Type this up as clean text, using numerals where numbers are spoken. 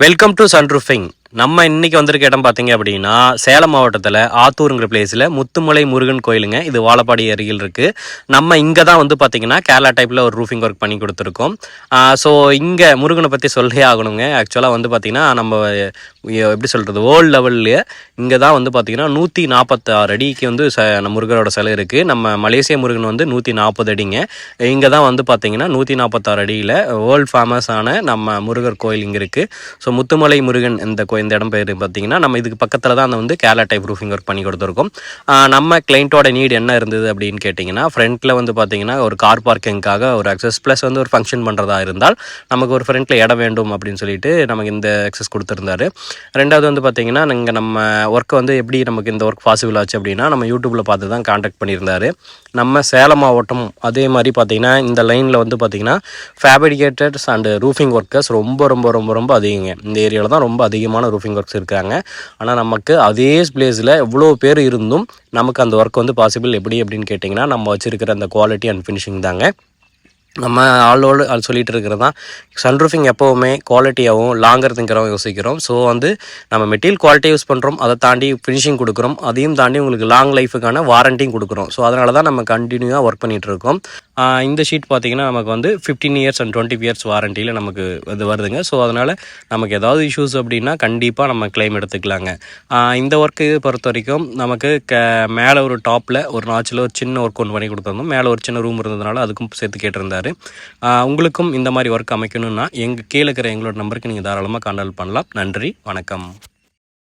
Welcome to சன்ரூஃபிங். நம்ம இன்னைக்கு வந்திருக்க இடம் பார்த்தீங்க அப்படின்னா சேலம் மாவட்டத்தில் ஆத்தூருங்கிற பிளேஸில் முத்துமலை முருகன் கோயிலுங்க. இது வாழப்பாடி அருகில் இருக்குது. நம்ம இங்கே தான் வந்து பார்த்தீங்கன்னா கேரளா டைப்பில் ஒரு ரூஃபிங் ஒர்க் பண்ணி கொடுத்துருக்கோம். ஸோ இங்கே முருகனை பற்றி சொல்லே ஆகணுங்க. ஆக்சுவலாக வந்து பார்த்திங்கன்னா நம்ம எப்படி சொல்கிறது, வேர்ல்டு லெவல்லையே இங்கே தான் வந்து பார்த்திங்கன்னா 146 அடிக்கு வந்து முருகனோட சிலை இருக்குது. நம்ம மலேசிய முருகன் வந்து 140 அடிங்க. இங்கே தான் வந்து பார்த்திங்கன்னா 146 அடியில் வேர்ல்டு ஃபேமஸான நம்ம முருகர் கோயில் இங்கே இருக்குது. ஸோ முத்துமலை முருகன் இந்த இடம் பேர் பார்த்தீங்கன்னா நம்ம இதுக்கு பக்கத்தில் தான் வந்து கேரளா டைப் ரூஃபிங் ஒர்க் பண்ணி கொடுத்துருக்கோம். நம்ம கிளைண்ட்டோட நீட் என்ன இருந்தது அப்படின்னு கேட்டிங்கன்னா, ஃப்ரண்ட்டில் வந்து பார்த்தீங்கன்னா ஒரு கார் பார்க்கிங்காக ஒரு அக்சஸ் ப்ளஸ் வந்து ஒரு ஃபங்க்ஷன் பண்ணுறதா இருந்தால் நமக்கு ஒரு ஃப்ரண்ட்டில் இடம் வேண்டும் அப்படின்னு சொல்லிட்டு நமக்கு இந்த அக்சஸ் கொடுத்துருந்தாரு. ரெண்டாவது வந்து பார்த்தீங்கன்னா நீங்கள் நம்ம ஒர்க் வந்து எப்படி நமக்கு இந்த ஒர்க் பாசிபிள் ஆச்சு அப்படின்னா நம்ம யூடியூப்பில் பார்த்து தான் கான்டாக்ட் பண்ணியிருந்தாரு. நம்ம சேலம் மாவட்டம் அதே மாதிரி பார்த்தீங்கன்னா இந்த லைனில் வந்து பார்த்தீங்கன்னா ஃபேப்ரிகேட்டர்ஸ் அண்டு ரூஃபிங் ஒர்க்கர்ஸ் ரொம்ப ரொம்ப ரொம்ப ரொம்ப அதிகங்க. இந்த ஏரியாவில் தான் ரொம்ப அதிகமான ரூஃபிங் ஒர்க்ஸ் இருக்காங்க. ஆனால் நமக்கு அதே பிளேஸில் எவ்வளோ பேர் இருந்தும் நமக்கு அந்த ஒர்க் வந்து பாசிபிள் எப்படி அப்படின்னு கேட்டிங்கன்னா நம்ம வச்சுருக்கிற அந்த குவாலிட்டி அண்ட் ஃபினிஷிங் தாங்க. நம்ம ஆளோடு சொல்லிகிட்டு இருக்கிறது தான் சன்ரூஃபிங் எப்போவுமே குவாலிட்டியாகவும் லாங்கர்ங்கிறோம் யோசிக்கிறோம். ஸோ வந்து நம்ம மெட்டீரியல் குவாலிட்டி யூஸ் பண்ணுறோம், அதை தாண்டி ஃபினிஷிங் கொடுக்குறோம், அதையும் தாண்டி உங்களுக்கு லாங் லைஃபுக்கான வாரண்டியும் கொடுக்குறோம். ஸோ அதனால தான் நம்ம கண்டினியூவாக ஒர்க் பண்ணிகிட்ருக்கோம். இந்த ஷீட் பார்த்திங்கன்னா நமக்கு வந்து 15 இயர்ஸ் அண்ட் 20 இயர்ஸ் வாரண்டியில் நமக்கு இது வருதுங்க. ஸோ அதனால் நமக்கு ஏதாவது இஷ்யூஸ் அப்படின்னா கண்டிப்பாக நம்ம கிளைம் எடுத்துக்கலாங்க. இந்த ஒர்க்கு பொறுத்த வரைக்கும் நமக்கு மேலே ஒரு டாப்பில் ஒரு நாச்சில் ஒரு சின்ன ஒர்க் ஒன்று பண்ணி கொடுத்துருந்தோம். மேலே ஒரு சின்ன ரூம் இருந்ததுனால அதுக்கும் சேர்த்து கேட்டிருந்தாரு. உங்களுக்கும் இந்த மாதிரி ஒர்க் அமைக்கணும்னா கீழே இருக்கிற எங்களோட நம்பருக்கு நீங்கள் தாராளமாக கான்டாக்ட் பண்ணலாம். நன்றி, வணக்கம்.